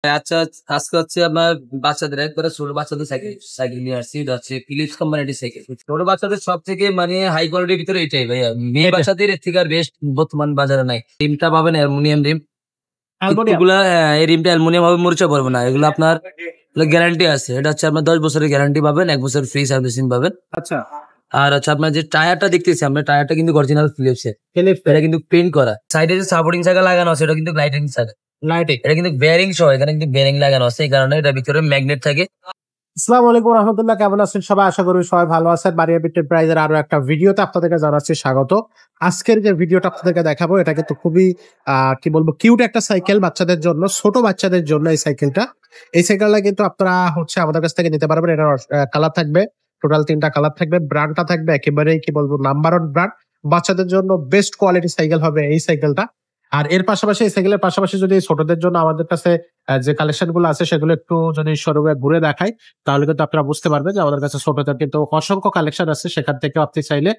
আচ্ছা, আজকে হচ্ছে আমার বাচ্চাদের একবারে ছোট বাচ্চাদের সাইকেল সাইকেল নিয়ে আসছি। এটা হচ্ছে ফিলিপস কোম্পানির সাইকেল। ছোট বাচ্চাদের সব থেকে মানে হাই কোয়ালিটির ভিতরে এটাই ভাইয়া। মেয়ে বাচ্চাদের এর থেকে আর বেস্ট বর্তমান বাজারে নাই। রিমটা পাবেন অ্যালুমিনিয়াম রিম। এগুলা এই রিমটা অ্যালুমিনিয়াম হবে, মরিচা পড়বে না। এগুলো আপনার গ্যারান্টি আছে। এটা হচ্ছে আপনার 10 বছরের গ্যারান্টি পাবেন, 1 বছর ফ্রি সার্ভিসিং পাবেন। আচ্ছা, আর হচ্ছে আপনার যে টায়ারটা দেখতেছি, আমরা টায়ারটা কিন্তু অরিজিনাল ফিলিপস এর। ফিলিপস এটা কিন্তু পেইন্ট করা। সাইডে যে সাপোর্টিং চাকা লাগানো আছে এটা কিন্তু লাইটিং চাকা। লাইটিং। এটা কিন্তু বেয়ারিং সহ, এখানে কিন্তু বেয়ারিং লাগানো আছে, এই কারণে এটা ভিতরে ম্যাগনেট থাকে। আসসালামু আলাইকুম রহমতুল্লাহ, কেমন আছেন সবাই? আশা করি সবাই ভালো আছেন। বারিয়া বিট প্রাইজের আরো একটা ভিডিওতে আপনাদেরকে জানাচ্ছি স্বাগত। আজকের যে ভিডিওটা আপনাদেরকে দেখাবো এটা কিন্তু খুবই কি বলবো, কিউট একটা সাইকেল বাচ্চাদের জন্য, ছোট বাচ্চাদের জন্য। এই সাইকেলটা কিন্তু আপনারা হচ্ছে আমাদের কাছ থেকে নিতে পারবেন। এটার কালার থাকবে, টোটাল 3টা কালার থাকবে। ব্র্যান্ডটা থাকবে একেবারেই কি বলবো নাম্বার 1 ব্র্যান্ড। বাচ্চাদের জন্য বেস্ট কোয়ালিটি সাইকেল হবে এই সাইকেলটা। আর এর পাশাপাশি এই সাইকেলের পাশাপাশি যদি ছোটদের জন্য আমাদের কাছে যে কালেকশন গুলো আছে সেগুলো একটু যদি শোরুমে ঘুরে দেখাই, তাহলে কিন্তু আপনারা বুঝতে পারবেন যে আমাদের কাছে ছোটদের কিন্তু অসংখ্য কালেকশন আছে। সেখান থেকে আপনি চাইলে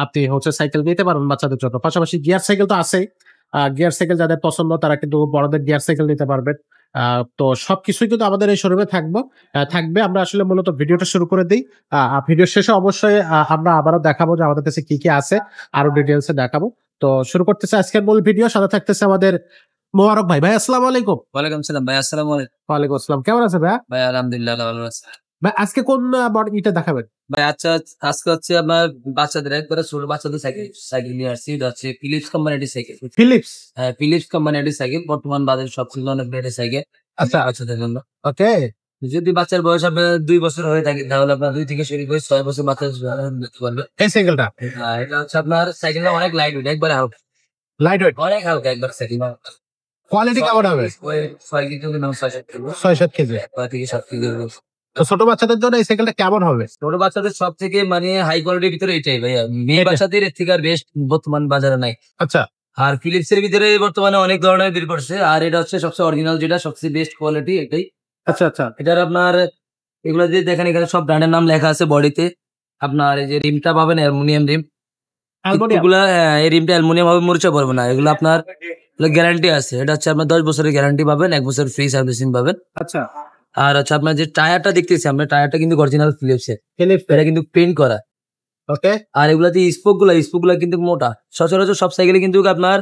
আপনি হচ্ছে সাইকেল নিতে পারবেন বাচ্চাদের জন্য। পাশাপাশি গিয়ার সাইকেল তো আছেই। গিয়ার সাইকেল যাদের পছন্দ তারা কিন্তু বড়দের গিয়ার সাইকেল নিতে পারবেন। তো সবকিছুই কিন্তু আমাদের এই শোরুমে থাকবে। আমরা আসলে মূলত ভিডিওটা শুরু করে দিই। ভিডিও শেষে অবশ্যই আমরা আবারও দেখাবো যে আমাদের কাছে কি কি আছে, আরো ডিটেলসে দেখাবো। তো শুরু করতেছে আজকের মূল ভিডিও। সাথে থাকতেছে আমাদের মোবারক ভাই। ভাই আসসালামু আলাইকুম। ওয়ালাইকুম সালাম ভাই। আসসালামু আলাইকুম। ওয়ালাইকুম আসসালাম, কেমন আছে ভাই? ভাই আলহামদুলিল্লাহ ভালো আছে। ভাই আজকে কোন ইটা দেখাবেন? ভাই আচ্ছা, আজকে হচ্ছে আমার বাচ্চাদের একবারে ছোট বাচ্চাদের সাইকেল সাইকেল নিয়ে আসছি। এটা হচ্ছে ফিলিপস কোম্পানির সাইকেল। ফিলিপস? হ্যাঁ, ফিলিপস কোম্পানির সাইকেল বর্তমান বাজারে সবচেয়ে অনেক বেড়ে সাইকেল। আচ্ছা, বাচ্চাদের জন্য। ওকে। যদি বাচ্চার বয়স আপনার 2 বছর হয়ে থাকে তাহলে আপনার 2 থেকে শুরু করে 6 বছর বাচ্চা নিতে পারবে। এই সাইকেলটা এটা হচ্ছে আপনার সাইকেলটা অনেক লাইট ওয়েট, একবারে হালকা, লাইট ওয়েট, অনেক হালকা একবার সাইকেল। কোয়ালিটি কেমন হবে? 6 কেজি নাম 6-7 কিলো, 6-7 কেজি। 6 থেকে 7 কেজি। তো ছোট বাচ্চাদের জন্য এই সাইকেলটা কেমন হবে? ছোট বাচ্চাদের সব থেকে মানে হাই কোয়ালিটির ভিতরে এটাই ভাইয়া। মেয়ে বাচ্চাদের এর থেকে আর বেস্ট বর্তমান বাজারে নাই। আচ্ছা, আর ফিলিপস এর ভিতরে বর্তমানে অনেক ধরনের বের করছে, আর এটা হচ্ছে সবচেয়ে অরিজিনাল, যেটা সবচেয়ে বেস্ট কোয়ালিটি এটাই। আচ্ছা, আচ্ছা। এটার আপনার এগুলো যে দেখেন এখানে সব ব্র্যান্ডের নাম লেখা আছে বডিতে। আপনার এই যে রিমটা পাবেন অ্যালুমিনিয়াম রিম। এগুলা এই রিমটা অ্যালুমিনিয়াম হবে, মরিচা পড়বে না। এগুলো আপনার গ্যারান্টি আছে। এটা হচ্ছে আপনার 10 বছরের গ্যারান্টি পাবেন, 1 বছর ফ্রি সার্ভিসিং পাবেন। আচ্ছা, আর হচ্ছে আপনার যে টায়ারটা দেখতেছি, আমরা টায়ারটা কিন্তু অরিজিনাল ফিলিপস এর। ফিলিপস এটা কিন্তু পেইন্ট করা। ওকে। আর এগুলা যে স্পোক গুলা কিন্তু মোটা। সচরাচর সব সাইকেলে কিন্তু আপনার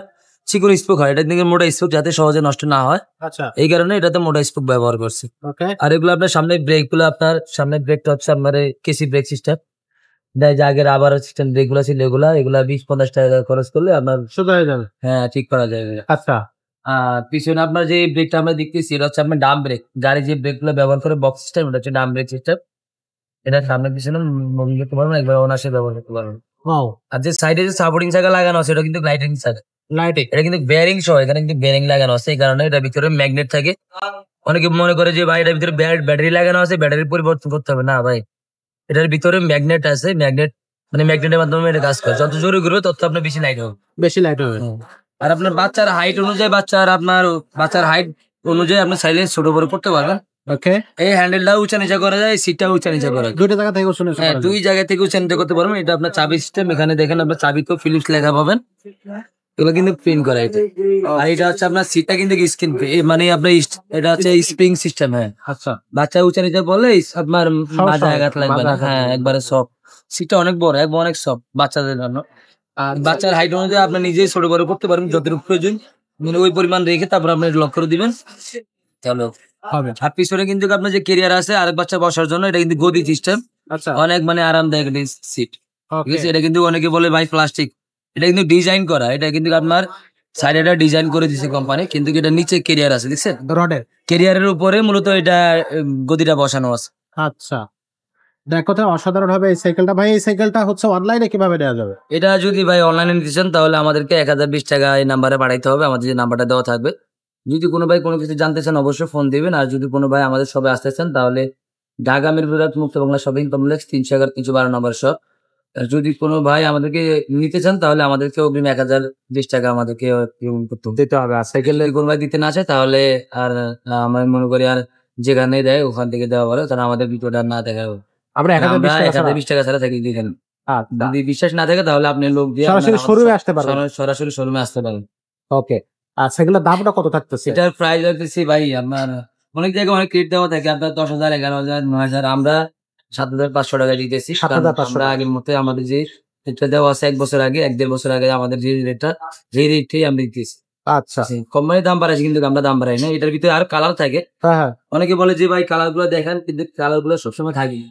চিকন স্পোক হয়, এটা কিন্তু মোটা স্পোক, যাতে সহজে নষ্ট না হয়। আচ্ছা, এই কারণে এটাতে মোটা স্পোক ব্যবহার করছে। ওকে। আর এগুলো আপনার সামনে ব্রেক গুলো, আপনার সামনে ব্রেকটা হচ্ছে আপনার কেসি ব্রেক সিস্টেম। যে আগের আবার সিস্টেম ব্রেক গুলা ছিল, এগুলা 20-50 টাকা খরচ করলে আপনার শুধু হয়ে যাবে। হ্যাঁ ঠিক করা যাবে। আচ্ছা, আর পিছনে আপনার যে ব্রেকটা আমরা দেখতেছি এটা হচ্ছে আপনার ডাম ব্রেক। গাড়ি যে ব্রেক গুলো ব্যবহার করে বক্স সিস্টেম, এটা হচ্ছে ডাম ব্রেক সিস্টেম। এটা সামনে পিছনে মুভ করতে পারবেন, একবার অনায়াসে ব্যবহার করতে পারবেন। ওয়াও। আর যে সাইডে যে সাপোর্টিং চাকা লাগানো আছে এটা কিন্তু লাইটিং চাকা। লাইটিং। এটা কিন্তু বেয়ারিং সহ, এখানে কিন্তু বেয়ারিং লাগানো আছে, এই কারণে এটা ভিতরে ম্যাগনেট থাকে। অনেকে মনে করে যে ভাই এটার ভিতরে ব্যাটারি লাগানো আছে, ব্যাটারি পরিবর্তন করতে হবে না ভাই। এটার ভিতরে ম্যাগনেট আছে, মানে ম্যাগনেটের মাধ্যমে এটা কাজ করে। যত জোরে ঘুরবে তত আপনার বেশি লাইট হবে, বেশি লাইট হবে। আর আপনার বাচ্চার হাইট অনুযায়ী বাচ্চার হাইট অনুযায়ী আপনি চাইলে ছোট বড় করতে পারবেন। ওকে। এই হ্যান্ডেলটা উঁচা নিচা করা যায়, সিটটা উঁচা নিচা করা যায়। দুইটা জায়গা থেকে শুনে। হ্যাঁ, 2 জায়গা থেকে উঁচা নিচা করতে পারবেন। এটা আপনার চাবি সিস্টেম, এখানে দেখেন আপনার চাবিতেও ফিলিপস লেখা পাবেন। এগুলো কিন্তু প্রিন্ট করা এটা। আর এটা হচ্ছে আপনার সিটটা কিন্তু স্ক্রিন, মানে আপনার এটা হচ্ছে স্প্রিং সিস্টেম। হ্যাঁ, আচ্ছা। বাচ্চা উঁচা নিচা বললে আপনার মাঝে আঘাত লাগবে না। হ্যাঁ, একবারে সফট। সিটটা অনেক বড়, অনেক সফট বাচ্চাদের জন্য। আর বাচ্চার হাইট অনুযায়ী আপনি নিজেই ছোট বড় করতে পারবেন, যতটুকু প্রয়োজন মানে ওই পরিমাণ রেখে তারপর আপনি লক করে দিবেন, তাহলে হবে। আর পিছনে কিন্তু আপনার যে কেরিয়ার আছে আরেক বাচ্চা বসার জন্য, এটা কিন্তু গদি সিস্টেম। আচ্ছা, অনেক মানে আরামদায়ক সিট। ঠিক ওকে। আছে, এটা কিন্তু অনেকে বলে ভাই প্লাস্টিক, এটা কিন্তু ডিজাইন করা। এটা কিন্তু আপনার সাইডে এটা ডিজাইন করে দিছে কোম্পানি, কিন্তু এটা নিচে কেরিয়ার আছে, দেখছেন রডের কেরিয়ারের উপরে মূলত এটা গদিটা বসানো আছে। আচ্ছা, দেখো তো অসাধারণ হবে এই সাইকেলটা। ভাই এই সাইকেলটা হচ্ছে অনলাইনে কিভাবে নেওয়া যাবে? এটা যদি ভাই অনলাইনে নিতে চান তাহলে আমাদেরকে 1020 টাকা এই নাম্বারে পাঠাইতে হবে, আমাদের যে নাম্বারটা দেওয়া থাকবে। যদি কোনো ভাই কোনো কিছু জানতে চান অবশ্যই ফোন দিবেন। আর যদি কোনো ভাই আমাদের সবে আসতে চান তাহলে ঢাকা মিরপুরাত মুক্ত বাংলা শপিং কমপ্লেক্স 311-312 নম্বর শপ। আর যদি কোনো ভাই আমাদেরকে নিতে চান তাহলে আমাদেরকে অগ্রিম 1020 টাকা আমাদেরকে দিতে হবে। আর সাইকেল কোনো ভাই দিতে না চায় তাহলে আর আমি মনে করি আর যেখানে দেয় ওখান থেকে দেওয়া ভালো, তাহলে আমাদের ভিডিওটা না দেখা হবে। আমরা 1020 টাকা ছাড়া থাকি দিতেন। যদি বিশ্বাস না থাকে তাহলে আপনি লোক দিয়ে সরাসরি শোরুমে আসতে পারবেন। সরাসরি শোরুমে আসতে পারেন। ওকে। আর সাইকেলের দামটা কত থাকতেছে? এটার প্রাইস লাগতেছে ভাই আপনার অনেক জায়গায় অনেক রেট দেওয়া থাকে, আপনার 10,000, 11,000, 9,000, আমরা 7,500 টাকা দিতেছি। 7,500 আমরা আগের মতো আমাদের যে রেটটা দেওয়া আছে 1 বছর আগে, 1-1.5 বছর আগে আমাদের যে রেটটা, সেই রেটটাই আমরা দিতেছি। আচ্ছা, কোম্পানি দাম বাড়াইছে কিন্তু আমরা দাম বাড়াই না। এটার ভিতরে আর কালার থাকে, হ্যাঁ হ্যাঁ, অনেকে বলে যে ভাই কালার গুলো দেখান, কিন্তু কালার গুলো সবসময় থাকি।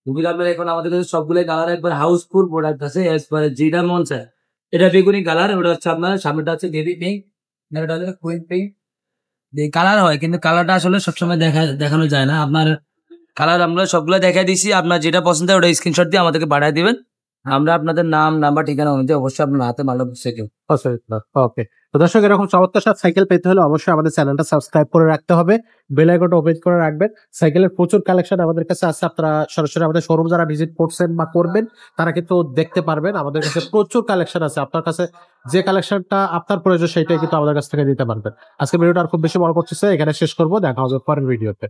রুবিল আপনার এখন আমাদের কাছে সবগুলো কালার একবার হাউসফুল প্রোডাক্ট আছে, একবারে যেটা মন চায়। এটা বেগুনি কালার, ওটা হচ্ছে আপনার সামনেটা হচ্ছে বেবি পিঙ্ক, এটা হচ্ছে কুইন পিঙ্ক। কালার হয় কিন্তু কালারটা আসলে সবসময় দেখানো যায় না। আপনার কালার আমরা সবগুলো দেখাই দিছি, আপনার যেটা পছন্দ হয় ওটা স্ক্রিনশট দিয়ে আমাদেরকে পাঠিয়ে দিবেন। আমরা আপনাদের নাম, নাম্বার, ঠিকানা অনুযায়ী অবশ্যই আপনার হাতে মাল পৌঁছে দেব। ওকে। তো দর্শক, এরকম চমৎকার সব সাইকেল পেতে হলে অবশ্যই আমাদের চ্যানেলটা সাবস্ক্রাইব করে রাখতে হবে, বেল আইকনটা ওপেন করে রাখবেন। সাইকেলের প্রচুর কালেকশন আমাদের কাছে আছে, আপনারা সরাসরি আমাদের শোরুম যারা ভিজিট করছেন বা করবেন তারা কিন্তু দেখতে পারবেন। আমাদের কাছে প্রচুর কালেকশন আছে, আপনার কাছে যে কালেকশনটা আপনার প্রয়োজন সেটাই কিন্তু আমাদের কাছ থেকে নিতে পারবেন। আজকে ভিডিওটা আর খুব বেশি বড় করতেছে, এখানে শেষ করবো। দেখা হবে পরের ভিডিওতে।